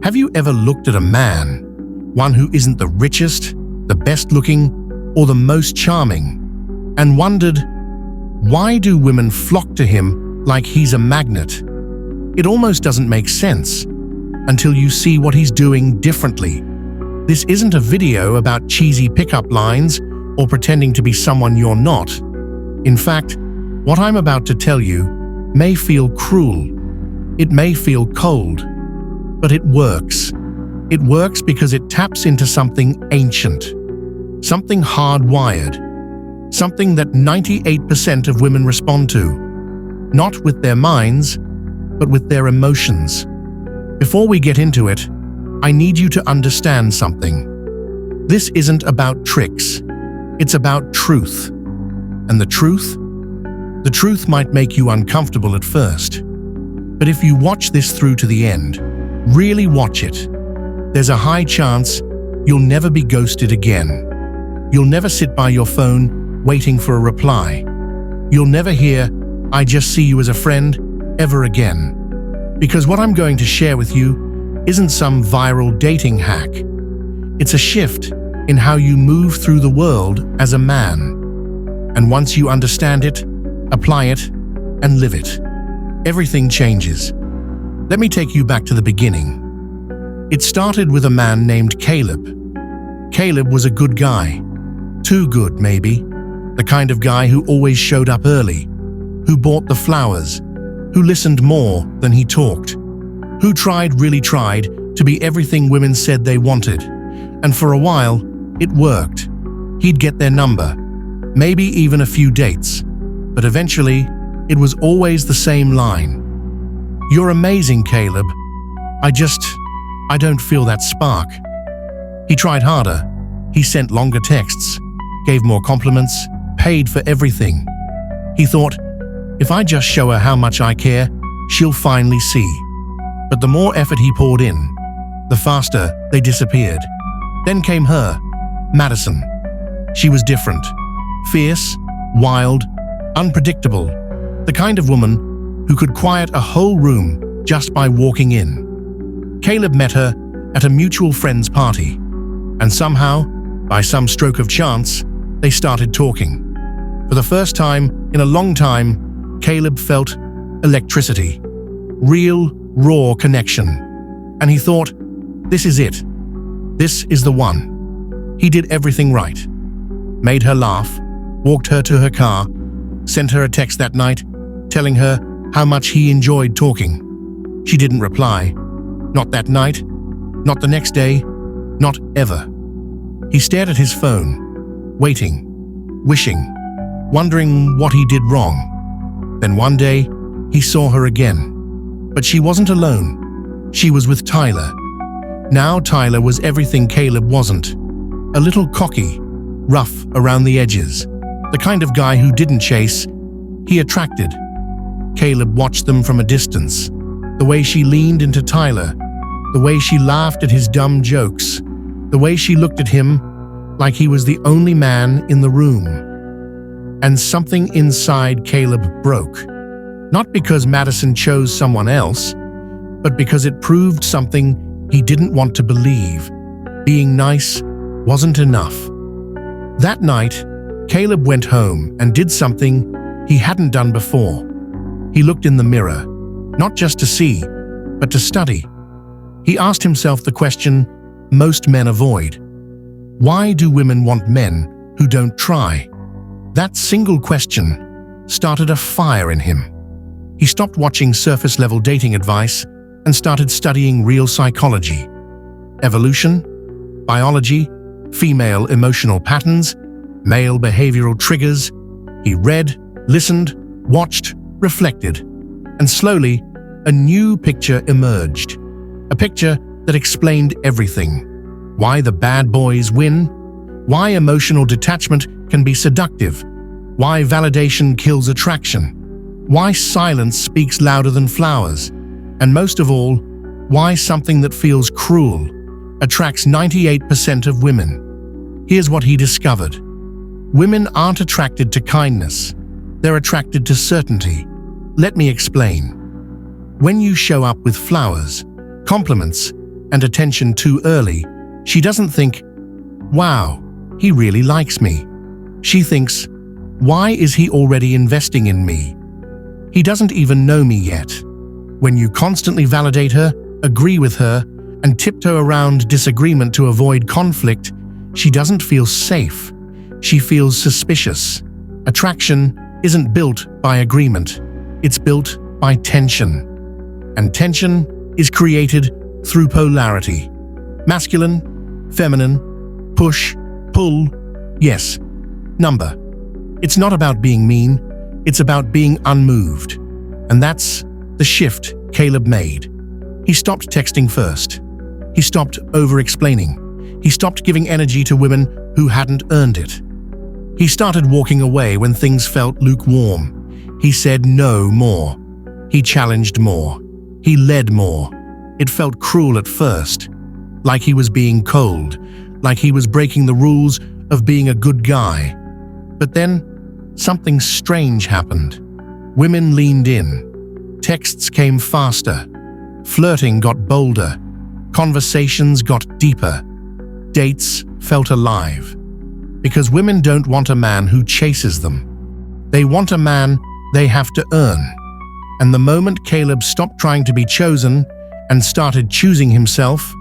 Have you ever looked at a man, one who isn't the richest, the best looking, or the most charming, and wondered, why do women flock to him like he's a magnet? It almost doesn't make sense until you see what he's doing differently. This isn't a video about cheesy pickup lines or pretending to be someone you're not. In fact, what I'm about to tell you may feel cruel. It may feel cold, but it works. It works because it taps into something ancient, something hardwired, something that 98% of women respond to, not with their minds, but with their emotions. Before we get into it, I need you to understand something. This isn't about tricks. It's about truth. And the truth might make you uncomfortable at first. But if you watch this through to the end, really watch it, there's a high chance you'll never be ghosted again. You'll never sit by your phone waiting for a reply. You'll never hear, "I just see you as a friend," ever again. Because what I'm going to share with you isn't some viral dating hack. It's a shift in how you move through the world as a man. And once you understand it, apply it, and live it, everything changes. Let me take you back to the beginning. It started with a man named Caleb. Caleb was a good guy. Too good, maybe. The kind of guy who always showed up early, who bought the flowers, who listened more than he talked, who really tried to be everything women said they wanted. And for a while, it worked. He'd get their number, maybe even a few dates. But eventually, it was always the same line. "You're amazing, Caleb. I don't feel that spark." He tried harder. He sent longer texts, gave more compliments, paid for everything. He thought, if I just show her how much I care, she'll finally see. But the more effort he poured in, the faster they disappeared. Then came her, Madison. She was different. Fierce, wild, unpredictable. The kind of woman who could quiet a whole room just by walking in. Caleb met her at a mutual friend's party, and somehow, by some stroke of chance, they started talking. For the first time in a long time, Caleb felt electricity, real, raw connection. And he thought, this is it. This is the one. He did everything right. Made her laugh, walked her to her car, sent her a text that night, telling her how much he enjoyed talking. She didn't reply. Not that night, not the next day, not ever. He stared at his phone, waiting, wishing, wondering what he did wrong. Then one day, he saw her again. But she wasn't alone. She was with Tyler. Now Tyler was everything Caleb wasn't. A little cocky, rough around the edges. The kind of guy who didn't chase, he attracted. Caleb watched them from a distance. The way she leaned into Tyler, the way she laughed at his dumb jokes, the way she looked at him like he was the only man in the room. And something inside Caleb broke. Not because Madison chose someone else, but because it proved something he didn't want to believe. Being nice wasn't enough. That night, Caleb went home and did something he hadn't done before. He looked in the mirror, not just to see, but to study. He asked himself the question most men avoid. Why do women want men who don't try? That single question started a fire in him. He stopped watching surface-level dating advice and started studying real psychology, evolution, biology, female emotional patterns, male behavioral triggers. He read, listened, watched, reflected, and slowly, a new picture emerged. A picture that explained everything. Why the bad boys win, why emotional detachment can be seductive, why validation kills attraction, why silence speaks louder than flowers, and most of all, why something that feels cruel attracts 98% of women. Here's what he discovered. Women aren't attracted to kindness. They're attracted to certainty. Let me explain. When you show up with flowers, compliments, and attention too early, she doesn't think, "Wow, he really likes me." She thinks, "Why is he already investing in me? He doesn't even know me yet." When you constantly validate her, agree with her, and tiptoe around disagreement to avoid conflict, she doesn't feel safe. She feels suspicious. Attraction isn't built by agreement. It's built by tension. And tension is created through polarity. Masculine, feminine, push, pull, yes, number. It's not about being mean, it's about being unmoved. And that's the shift Caleb made. He stopped texting first. He stopped over-explaining. He stopped giving energy to women who hadn't earned it. He started walking away when things felt lukewarm. He said no more. He challenged more. He led more. It felt cruel at first, like he was being cold, like he was breaking the rules of being a good guy. But then, something strange happened. Women leaned in. Texts came faster. Flirting got bolder. Conversations got deeper. Dates felt alive. Because women don't want a man who chases them. They want a man they have to earn. And the moment Caleb stopped trying to be chosen and started choosing himself,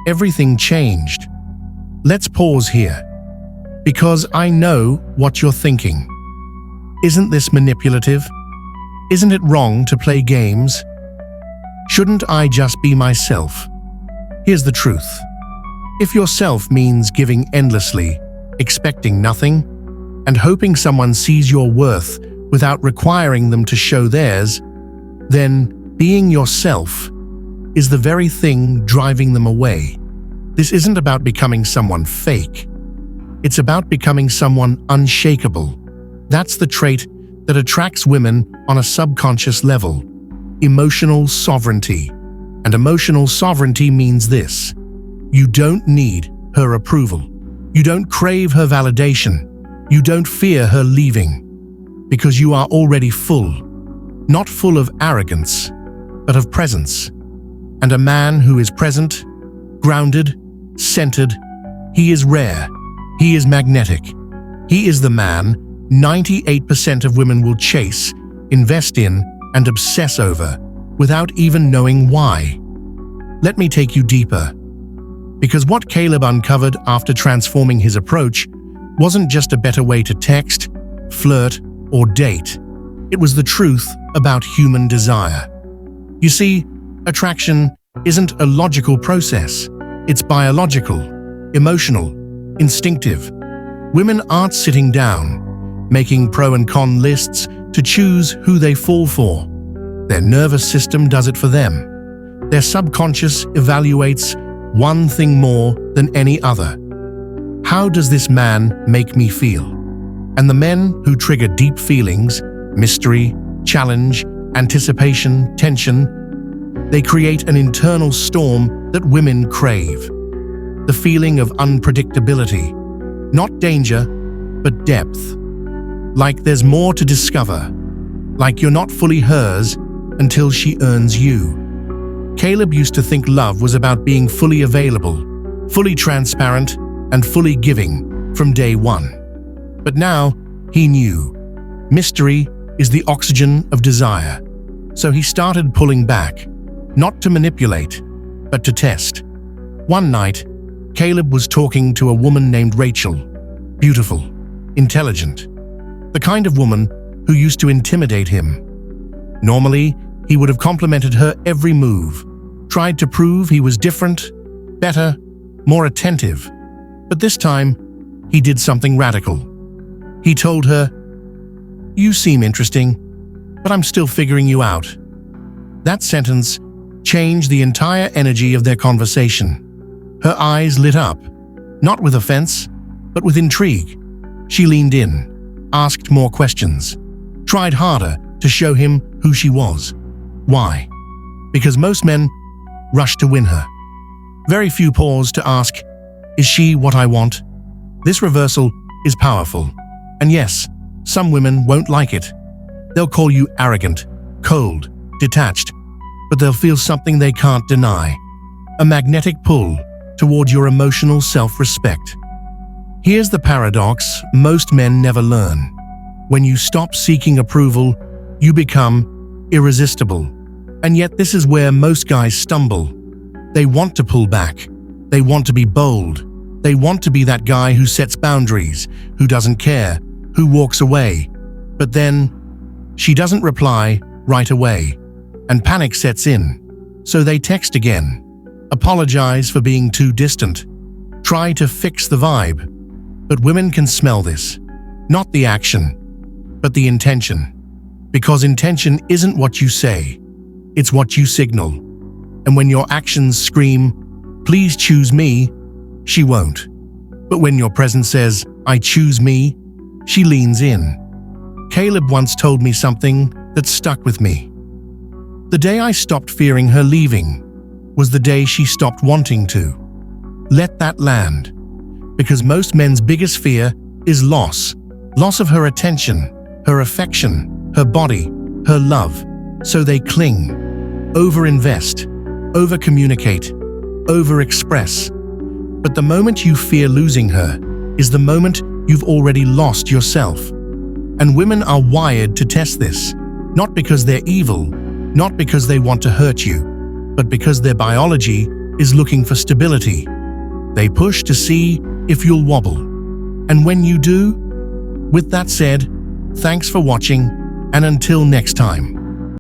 everything changed. Let's pause here. Because I know what you're thinking. Isn't this manipulative? Isn't it wrong to play games? Shouldn't I just be myself? Here's the truth. If yourself means giving endlessly, expecting nothing, and hoping someone sees your worth without requiring them to show theirs, then being yourself is the very thing driving them away. This isn't about becoming someone fake. It's about becoming someone unshakable. That's the trait that attracts women on a subconscious level. Emotional sovereignty. And emotional sovereignty means this: you don't need her approval. You don't crave her validation. You don't fear her leaving. Because you are already full. Not full of arrogance, but of presence. And a man who is present, grounded, centered, he is rare. He is magnetic. He is the man 98% of women will chase, invest in, and obsess over, without even knowing why. Let me take you deeper. Because what Caleb uncovered after transforming his approach wasn't just a better way to text, flirt, or date. It was the truth about human desire. You see, attraction isn't a logical process. It's biological, emotional, instinctive. Women aren't sitting down, making pro and con lists to choose who they fall for. Their nervous system does it for them. Their subconscious evaluates one thing more than any other. How does this man make me feel? And the men who trigger deep feelings, mystery, challenge, anticipation, tension, they create an internal storm that women crave. The feeling of unpredictability, not danger, but depth. Like there's more to discover. Like you're not fully hers until she earns you. Caleb used to think love was about being fully available, fully transparent, and fully giving from day one. But now, he knew. Mystery is the oxygen of desire. So he started pulling back, not to manipulate, but to test. One night, Caleb was talking to a woman named Rachel. Beautiful, intelligent. The kind of woman who used to intimidate him. Normally, he would have complimented her every move, tried to prove he was different, better, more attentive. But this time, he did something radical. He told her, "You seem interesting, but I'm still figuring you out." That sentence changed the entire energy of their conversation. Her eyes lit up, not with offense, but with intrigue. She leaned in, asked more questions, tried harder to show him who she was. Why? Because most men rush to win her. Very few pause to ask, "Is she what I want?" This reversal is powerful. And yes, some women won't like it. They'll call you arrogant, cold, detached, but they'll feel something they can't deny. a magnetic pull toward your emotional self-respect. Here's the paradox most men never learn. When you stop seeking approval, you become irresistible. And yet this is where most guys stumble. They want to pull back. They want to be bold. They want to be that guy who sets boundaries, who doesn't care, who walks away. But then, she doesn't reply right away, and panic sets in. So they text again, apologize for being too distant, try to fix the vibe. But women can smell this, not the action, but the intention. Because intention isn't what you say, it's what you signal. And when your actions scream, please choose me, she won't. But when your presence says, I choose me, she leans in. Caleb once told me something that stuck with me. The day I stopped fearing her leaving was the day she stopped wanting to. Let that land. Because most men's biggest fear is loss. Loss of her attention, her affection, her body, her love. So they cling, overinvest, overcommunicate, overexpress. But the moment you fear losing her is the moment you've already lost yourself. And women are wired to test this, not because they're evil, not because they want to hurt you, but because their biology is looking for stability. They push to see if you'll wobble. And when you do, with that said, thanks for watching, and until next time.